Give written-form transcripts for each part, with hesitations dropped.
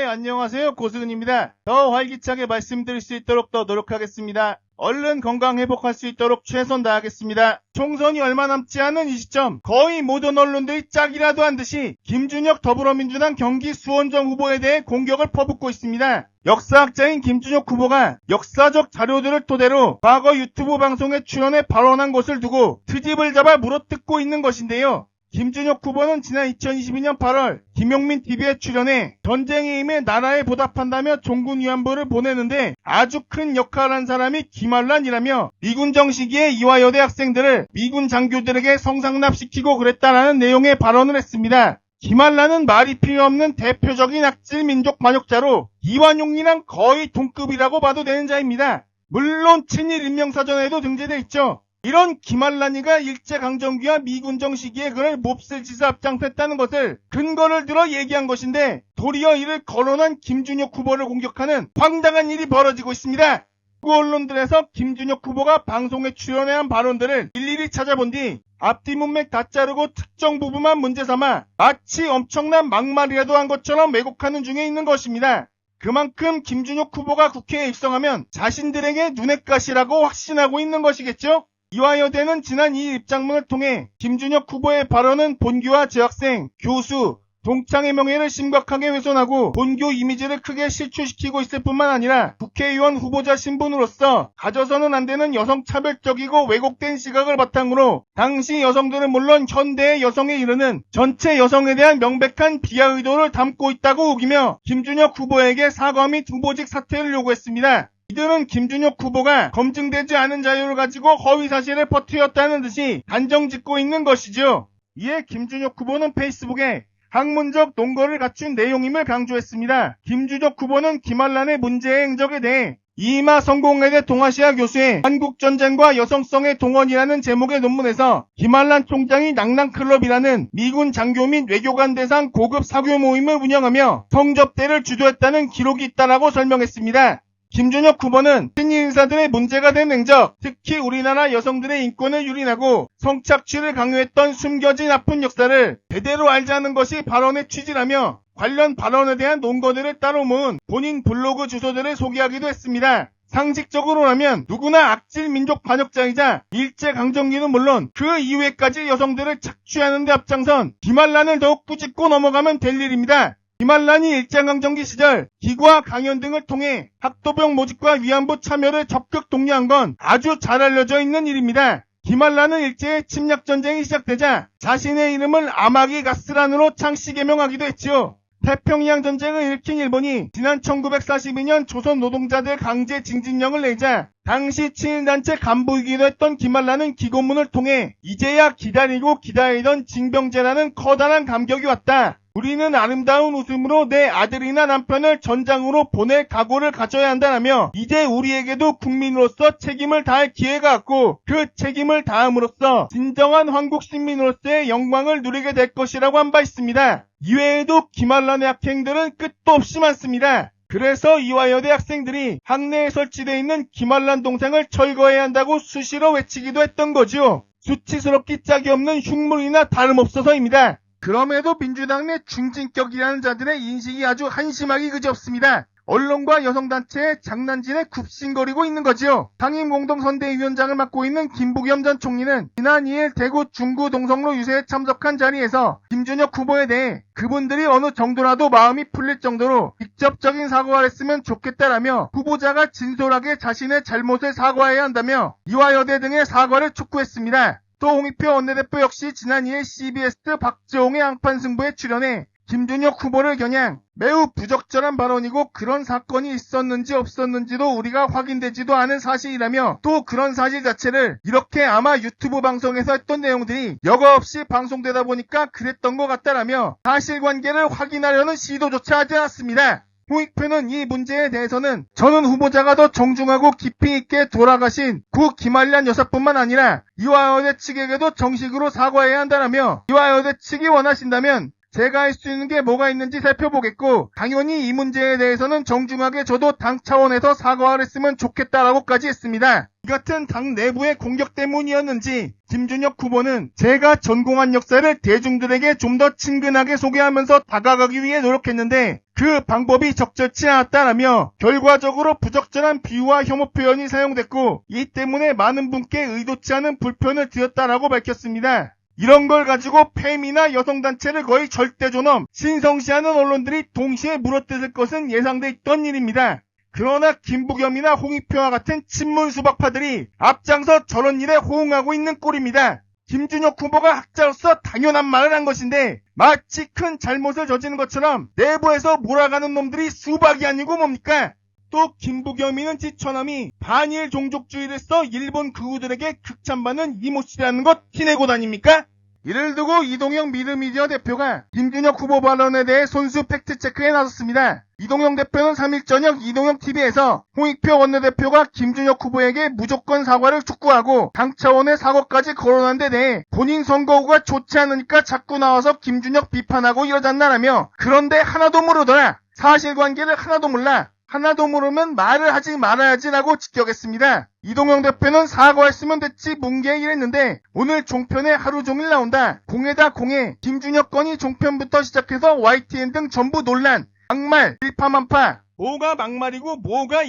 안녕하세요. 고승은입니다. 더 활기차게 말씀드릴 수 있도록 더 노력하겠습니다. 얼른 건강 회복할 수 있도록 최선 다하겠습니다. 총선이 얼마 남지 않은 이 시점 거의 모든 언론들이 짝이라도 한 듯이 김준혁 더불어민주당 경기 수원정 후보에 대해 공격을 퍼붓고 있습니다. 역사학자인 김준혁 후보가 역사적 자료들을 토대로 과거 유튜브 방송에 출연해 발언한 것을 두고 트집을 잡아 물어뜯고 있는 것인데요. 김준혁 후보는 지난 2022년 8월 김용민 TV에 출연해 전쟁에 임해 나라에 보답한다며 종군 위안부를 보내는데 아주 큰 역할을 한 사람이 김한란이라며 미군 정시기에 이화여대 학생들을 미군 장교들에게 성상납시키고 그랬다라는 내용의 발언을 했습니다. 김한란은 말이 필요 없는 대표적인 악질 민족 반역자로 이완용이랑 거의 동급이라고 봐도 되는 자입니다. 물론 친일 인명사전에도 등재돼 있죠. 이런 김한란이가 일제강점기와 미군정 시기에 그를 몹쓸 짓을 앞장폈다는 것을 근거를 들어 얘기한 것인데 도리어 이를 거론한 김준혁 후보를 공격하는 황당한 일이 벌어지고 있습니다. 그 언론들에서 김준혁 후보가 방송에 출연해 한 발언들을 일일이 찾아본 뒤 앞뒤 문맥 다 자르고 특정 부분만 문제 삼아 마치 엄청난 막말이라도 한 것처럼 왜곡하는 중에 있는 것입니다. 그만큼 김준혁 후보가 국회에 입성하면 자신들에게 눈엣 가시라고 확신하고 있는 것이겠죠? 이화여대는 지난 2일 입장문을 통해 김준혁 후보의 발언은 본교와 재학생, 교수, 동창의 명예를 심각하게 훼손하고 본교 이미지를 크게 실추시키고 있을 뿐만 아니라 국회의원 후보자 신분으로서 가져서는 안 되는 여성차별적이고 왜곡된 시각을 바탕으로 당시 여성들은 물론 현대의 여성에 이르는 전체 여성에 대한 명백한 비하 의도를 담고 있다고 우기며 김준혁 후보에게 사과 및 후보직 사퇴를 요구했습니다. 이들은 김준혁 후보가 검증되지 않은 자료를 가지고 허위사실을 퍼뜨렸다는 듯이 단정짓고 있는 것이죠. 이에 김준혁 후보는 페이스북에 학문적 논거를 갖춘 내용임을 강조했습니다. 김준혁 후보는 김한란의 문제의 행적에 대해 이마 성공회대 동아시아 교수의 한국전쟁과 여성성의 동원이라는 제목의 논문에서 김한란 총장이 낭낭클럽이라는 미군 장교 및 외교관 대상 고급 사교 모임을 운영하며 성접대를 주도했다는 기록이 있다라고 설명했습니다. 김준혁 후보는 친일 인사들의 문제가 된 행적, 특히 우리나라 여성들의 인권을 유린하고 성착취를 강요했던 숨겨진 아픈 역사를 제대로 알자는 것이 발언의 취지라며 관련 발언에 대한 논거들을 따로 모은 본인 블로그 주소들을 소개하기도 했습니다. 상식적으로라면 누구나 악질 민족 반역자이자 일제강점기는 물론 그 이후에까지 여성들을 착취하는 데 앞장선 김한란을 더욱 꾸짖고 넘어가면 될 일입니다. 김한란이 일제강점기 시절 기구와 강연 등을 통해 학도병 모집과 위안부 참여를 적극 독려한 건 아주 잘 알려져 있는 일입니다. 김한란은 일제의 침략전쟁이 시작되자 자신의 이름을 아마기 가스란으로 창씨 개명하기도 했지요. 태평양 전쟁을 일으킨 일본이 지난 1942년 조선 노동자들 강제 징집령을 내자 당시 친일단체 간부이기도 했던 김한란은 기고문을 통해 이제야 기다리고 기다리던 징병제라는 커다란 감격이 왔다. 우리는 아름다운 웃음으로 내 아들이나 남편을 전장으로 보낼 각오를 가져야 한다라며 이제 우리에게도 국민으로서 책임을 다할 기회가 왔고 그 책임을 다함으로써 진정한 한국 시민으로서의 영광을 누리게 될 것이라고 한 바 있습니다. 이외에도 김한란의 악행들은 끝도 없이 많습니다. 그래서 이화여대 학생들이 학내에 설치되어 있는 김한란 동상을 철거해야 한다고 수시로 외치기도 했던 거죠. 수치스럽기 짝이 없는 흉물이나 다름없어서입니다. 그럼에도 민주당 내 중진격이라는 자들의 인식이 아주 한심하기 그지없습니다. 언론과 여성단체의 장난질에 굽신거리고 있는 거지요. 상임공동선대위원장을 맡고 있는 김부겸 전 총리는 지난 2일 대구 중구 동성로 유세에 참석한 자리에서 김준혁 후보에 대해 그분들이 어느 정도라도 마음이 풀릴 정도로 직접적인 사과를 했으면 좋겠다라며 후보자가 진솔하게 자신의 잘못을 사과해야 한다며 이화여대 등의 사과를 촉구했습니다. 또 홍익표 원내대표 역시 지난 2일 CBS 박재홍의 앙판승부에 출연해 김준혁 후보를 겨냥 매우 부적절한 발언이고 그런 사건이 있었는지 없었는지도 우리가 확인되지도 않은 사실이라며 또 그런 사실 자체를 이렇게 아마 유튜브 방송에서 했던 내용들이 여과 없이 방송되다 보니까 그랬던 것 같다라며 사실관계를 확인하려는 시도조차 하지 않았습니다. 홍익표는 이 문제에 대해서는 저는 후보자가 더 정중하고 깊이 있게 돌아가신 구 김한란 여사뿐만 아니라 이화여대 측에게도 정식으로 사과해야 한다라며 이화여대 측이 원하신다면 제가 할 수 있는 게 뭐가 있는지 살펴보겠고 당연히 이 문제에 대해서는 정중하게 저도 당 차원에서 사과를 했으면 좋겠다라고까지 했습니다. 같은 당 내부의 공격 때문이었는지 김준혁 후보는 제가 전공한 역사를 대중들에게 좀 더 친근하게 소개하면서 다가가기 위해 노력했는데 그 방법이 적절치 않았다라며 결과적으로 부적절한 비유와 혐오 표현이 사용됐고 이 때문에 많은 분께 의도치 않은 불편을 드렸다라고 밝혔습니다. 이런 걸 가지고 페미나 여성단체를 거의 절대존엄, 신성시하는 언론들이 동시에 물어뜯을 것은 예상돼 있던 일입니다. 그러나 김부겸이나 홍익표와 같은 친문 수박파들이 앞장서 저런 일에 호응하고 있는 꼴입니다. 김준혁 후보가 학자로서 당연한 말을 한 것인데 마치 큰 잘못을 저지른 것처럼 내부에서 몰아가는 놈들이 수박이 아니고 뭡니까? 또 김부겸이는 지처남이 반일 종족주의를 써 일본 극우들에게 극찬받는 이모씨라는 것 티내고 다닙니까? 이를 두고 이동영 미르미디어 대표가 김준혁 후보 발언에 대해 손수 팩트체크에 나섰습니다. 이동영 대표는 3일 저녁 이동영TV에서 홍익표 원내대표가 김준혁 후보에게 무조건 사과를 촉구하고 당 차원의 사과까지 거론한 데 대해 본인 선거구가 좋지 않으니까 자꾸 나와서 김준혁 비판하고 이러잖나라며 그런데 하나도 모르더라. 사실관계를 하나도 몰라. 하나도 모르면 말을 하지 말아야지라고 직격했습니다. 이동영 대표는 사과했으면 됐지 뭉개 이랬는데 오늘 종편에 하루 종일 나온다. 공해다 공해. 김준혁 건이 종편부터 시작해서 YTN 등 전부 논란. 막말, 일파만파. 뭐가 막말이고 뭐가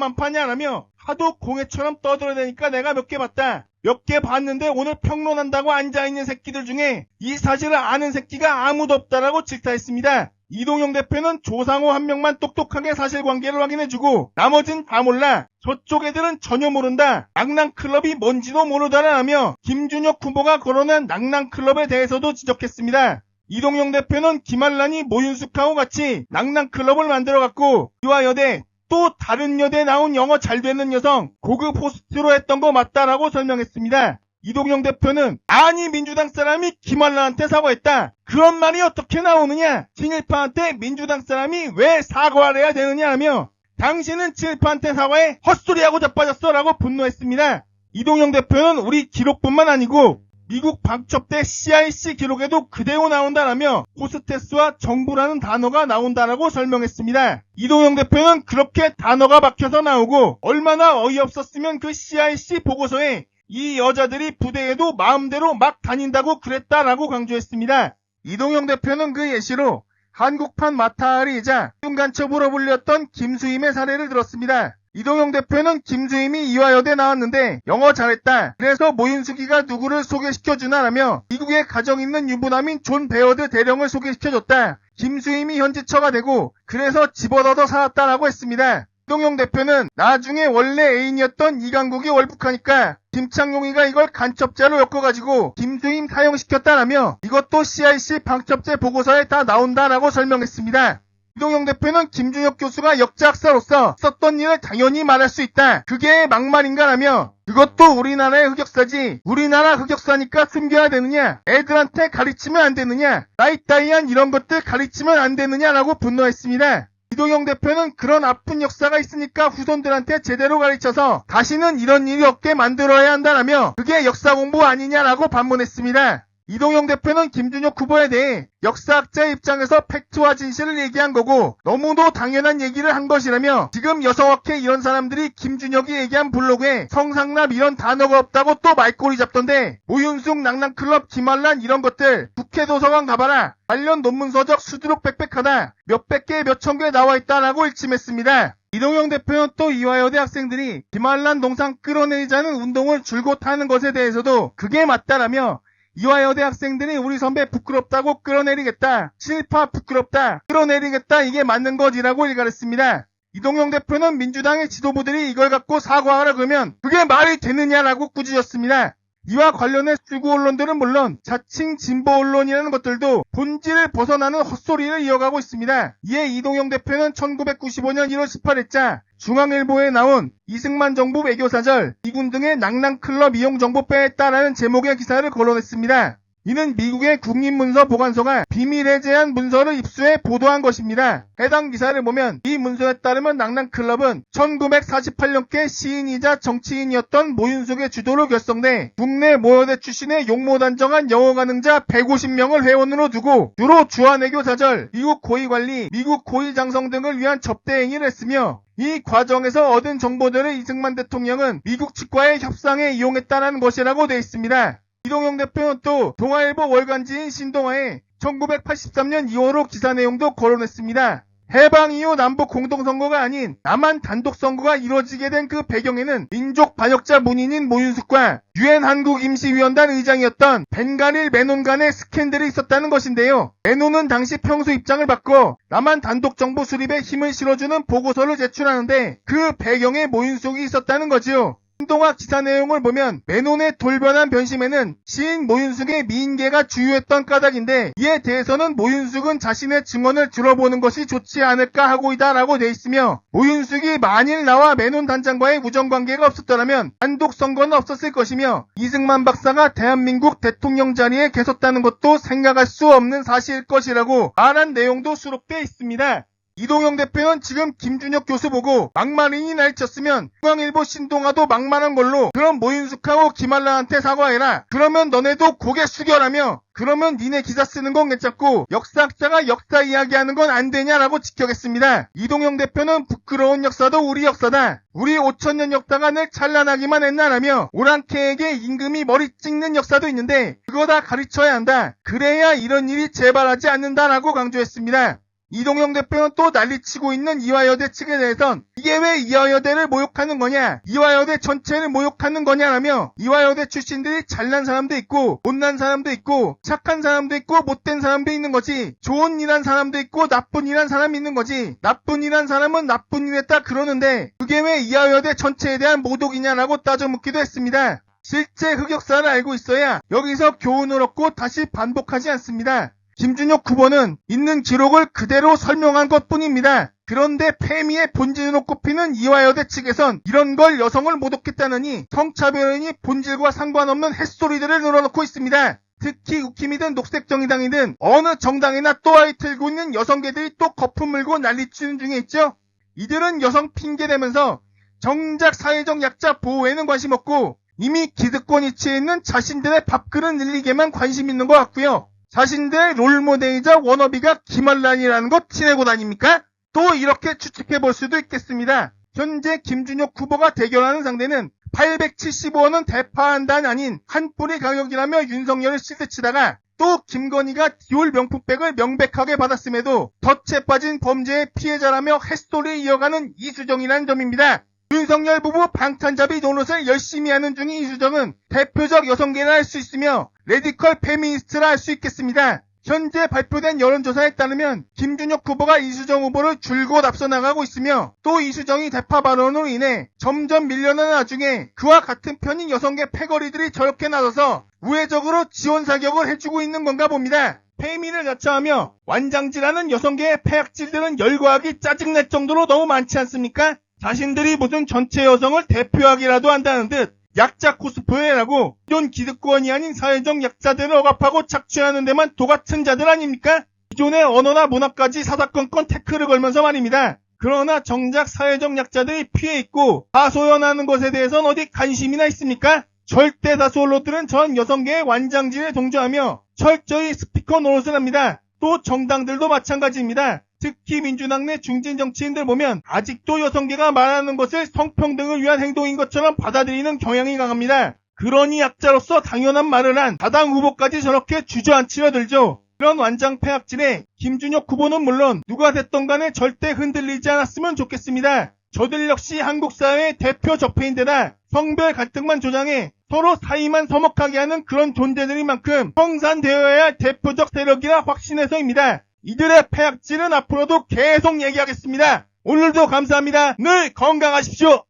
일파만파냐라며 하도 공해처럼 떠들어대니까 내가 몇 개 봤다. 몇 개 봤는데 오늘 평론한다고 앉아있는 새끼들 중에 이 사실을 아는 새끼가 아무도 없다라고 질타했습니다. 이동영 대표는 조상호 한 명만 똑똑하게 사실관계를 확인해주고 나머진 다 몰라. 저쪽 애들은 전혀 모른다. 낭낭클럽이 뭔지도 모르다라며 김준혁 후보가 거론한 낭낭클럽에 대해서도 지적했습니다. 이동영 대표는 김한란이 모윤숙하고 같이 낭낭클럽을 만들어갖고 이화여대 또 다른 여대에 나온 영어 잘 되는 여성 고급 호스트로 했던 거 맞다라고 설명했습니다. 이동영 대표는 아니 민주당 사람이 김한란한테 사과했다. 그런 말이 어떻게 나오느냐. 친일파한테 민주당 사람이 왜 사과를 해야 되느냐 하며 당신은 친일파한테 사과해 헛소리하고 자빠졌어 라고 분노했습니다. 이동영 대표는 우리 기록뿐만 아니고 미국 방첩대 CIC 기록에도 그대로 나온다라며 호스테스와 정부라는 단어가 나온다라고 설명했습니다. 이동영 대표는 그렇게 단어가 박혀서 나오고 얼마나 어이없었으면 그 CIC 보고서에 이 여자들이 부대에도 마음대로 막 다닌다고 그랬다라고 강조했습니다. 이동영 대표는 그 예시로 한국판 마타하리이자 간첩으로 불렸던 김수임의 사례를 들었습니다. 이동영 대표는 김수임이 이화여대 나왔는데 영어 잘했다. 그래서 모윤숙이가 누구를 소개시켜주나라며 미국에 가정 있는 유부남인 존 베어드 대령을 소개시켜줬다. 김수임이 현지처가 되고 그래서 집어넣어 살았다라고 했습니다. 이동영 대표는 나중에 원래 애인이었던 이강국이 월북하니까 김창룡이가 이걸 간첩죄로 엮어가지고 김수임 사용시켰다라며 이것도 CIC 방첩죄 보고서에 다 나온다라고 설명했습니다. 이동영 대표는 김준혁 교수가 역사학사로서 썼던 일을 당연히 말할 수 있다. 그게 막말인가라며 그것도 우리나라의 흑역사지. 우리나라 흑역사니까 숨겨야 되느냐. 애들한테 가르치면 안 되느냐. 따이따이한 이런 것들 가르치면 안 되느냐라고 분노했습니다. 이동영 대표는 그런 아픈 역사가 있으니까 후손들한테 제대로 가르쳐서 다시는 이런 일이 없게 만들어야 한다라며 그게 역사 공부 아니냐라고 반문했습니다. 이동영 대표는 김준혁 후보에 대해 역사학자의 입장에서 팩트와 진실을 얘기한 거고 너무도 당연한 얘기를 한 것이라며 지금 여성학회 이런 사람들이 김준혁이 얘기한 블로그에 성상납 이런 단어가 없다고 또 말꼬리 잡던데 모윤숙 낭낭클럽 김한란 이런 것들 국회 도서관 가봐라. 관련 논문 서적 수두룩 빽빽하다. 몇백 개 몇천 개 나와있다라고 일침했습니다. 이동영 대표는 또 이화여대 학생들이 김한란 동상 끌어내리자는 운동을 줄곧 하는 것에 대해서도 그게 맞다라며 이화여대 학생들이 우리 선배 부끄럽다고 끌어내리겠다. 친일파 부끄럽다. 끌어내리겠다. 이게 맞는 것이라고 일갈했습니다. 이동영 대표는 민주당의 지도부들이 이걸 갖고 사과하라 그러면 그게 말이 되느냐라고 꾸짖었습니다. 이와 관련해 수구 언론들은 물론 자칭 진보 언론이라는 것들도 본질을 벗어나는 헛소리를 이어가고 있습니다. 이에 이동영 대표는 1995년 1월 18일자 중앙일보에 나온 이승만 정부 외교사절 미군 등의 낭낭클럽 이용 정보 빼냈다라는 제목의 기사를 거론했습니다. 이는 미국의 국립문서보관소가 비밀 해제한 문서를 입수해 보도한 것입니다. 해당 기사를 보면 이 문서에 따르면 낭낭클럽은 1948년께 시인이자 정치인이었던 모윤숙의 주도로 결성돼 국내 모여대 출신의 용모단정한 영어가능자 150명을 회원으로 두고 주로 주한외교 사절, 미국 고위관리, 미국 고위장성 등을 위한 접대 행위를 했으며 이 과정에서 얻은 정보들을 이승만 대통령은 미국 측과의 협상에 이용했다는 것이라고 되어 있습니다. 이동영 대표는 또 동아일보 월간지인 신동아에 1983년 2월호 기사 내용도 거론했습니다. 해방 이후 남북 공동선거가 아닌 남한 단독선거가 이루어지게 된 그 배경에는 민족 반역자 문인인 모윤숙과 유엔 한국임시위원단 의장이었던 벤가릴 메논 간의 스캔들이 있었다는 것인데요. 메논은 당시 평소 입장을 바꿔 남한 단독정부 수립에 힘을 실어주는 보고서를 제출하는데 그 배경에 모윤숙이 있었다는 거지요. 신동아 기사 내용을 보면 메논의 돌변한 변심에는 시인 모윤숙의 미인계가 주요했던 까닭인데 이에 대해서는 모윤숙은 자신의 증언을 들어보는 것이 좋지 않을까 하고 있다라고 돼 있으며 모윤숙이 만일 나와 메논 단장과의 우정관계가 없었더라면 단독선거는 없었을 것이며 이승만 박사가 대한민국 대통령 자리에 계셨다는 것도 생각할 수 없는 사실일 것이라고 말한 내용도 수록돼 있습니다. 이동영 대표는 지금 김준혁 교수 보고 막말인이 날쳤으면 중앙일보 신동아도 막말한 걸로 그럼 모윤숙하고 김한란한테 사과해라. 그러면 너네도 고개 숙여라며 그러면 니네 기사 쓰는 건 괜찮고 역사학자가 역사 이야기하는 건 안 되냐라고 지적했습니다. 이동영 대표는 부끄러운 역사도 우리 역사다. 우리 5천년 역사가 늘 찬란하기만 했나라며 오랑캐에게 임금이 머리 찍는 역사도 있는데 그거 다 가르쳐야 한다. 그래야 이런 일이 재발하지 않는다라고 강조했습니다. 이동영 대표는 또 난리치고 있는 이화여대 측에 대해선 이게 왜 이화여대를 모욕하는 거냐, 이화여대 전체를 모욕하는 거냐라며 이화여대 출신들이 잘난 사람도 있고 못난 사람도 있고 착한 사람도 있고 못된 사람도 있는 거지, 좋은 일한 사람도 있고 나쁜 일한 사람이 있는 거지, 나쁜 일한 사람은 나쁜 일 했다 그러는데 그게 왜 이화여대 전체에 대한 모독이냐라고 따져 묻기도 했습니다. 실제 흑역사를 알고 있어야 여기서 교훈을 얻고 다시 반복하지 않습니다. 김준혁 후보는 있는 기록을 그대로 설명한 것뿐입니다. 그런데 패미의 본질으로 꼽히는 이화여대 측에선 이런 걸 여성을 모독했다느니 성차별인이 본질과 상관없는 햇소리들을 늘어놓고 있습니다. 특히 국힘이든 녹색정의당이든 어느 정당이나 또 아이 틀고 있는 여성계들이 또 거품 물고 난리치는 중에 있죠. 이들은 여성 핑계대면서 정작 사회적 약자 보호에는 관심 없고 이미 기득권 위치에 있는 자신들의 밥그릇 늘리게만 관심 있는 것 같고요. 자신들의 롤모델이자 워너비가 김한란이라는 것 티내고 다닙니까? 또 이렇게 추측해볼 수도 있겠습니다. 현재 김준혁 후보가 대결하는 상대는 875원은 대파한단 아닌 한 뿌리 가격이라며 윤석열을 실드치다가 또 김건희가 디올 명품백을 명백하게 받았음에도 덫에 빠진 범죄의 피해자라며 햇소리를 이어가는 이수정이라는 점입니다. 윤석열 부부 방탄잡이 노릇을 열심히 하는 중인 이수정은 대표적 여성계라 할 수 있으며 레디컬 페미니스트라 할 수 있겠습니다. 현재 발표된 여론조사에 따르면 김준혁 후보가 이수정 후보를 줄곧 앞서 나가고 있으며 또 이수정이 대파 발언으로 인해 점점 밀려나는 와중에 그와 같은 편인 여성계 패거리들이 저렇게 나서서 우회적으로 지원 사격을 해주고 있는 건가 봅니다. 페미를 자처하며 완장질하는 여성계의 폐악질들은 열과하기 짜증날 정도로 너무 많지 않습니까? 자신들이 무슨 전체 여성을 대표하기라도 한다는 듯 약자 코스프레라고 기존 기득권이 아닌 사회적 약자들을 억압하고 착취하는 데만 도같은 자들 아닙니까? 기존의 언어나 문화까지 사사건건 태클을 걸면서 말입니다. 그러나 정작 사회적 약자들이 피해 있고 하소연하는 것에 대해서는 어디 관심이나 있습니까? 절대 다수 언론들은 전 여성계의 완장질에 동조하며 철저히 스피커 노릇을 합니다. 또 정당들도 마찬가지입니다. 특히 민주당 내 중진 정치인들 보면 아직도 여성계가 말하는 것을 성평등을 위한 행동인 것처럼 받아들이는 경향이 강합니다. 그러니 약자로서 당연한 말을 한 다당 후보까지 저렇게 주저앉히려 들죠. 이런 완장 폐악질에 김준혁 후보는 물론 누가 됐던 간에 절대 흔들리지 않았으면 좋겠습니다. 저들 역시 한국 사회의 대표 적폐인데다 성별 갈등만 조장해 서로 사이만 서먹하게 하는 그런 존재들인 만큼 청산되어야 할 대표적 세력이라 확신해서입니다. 이들의 폐악질은 앞으로도 계속 얘기하겠습니다. 오늘도 감사합니다. 늘 건강하십시오.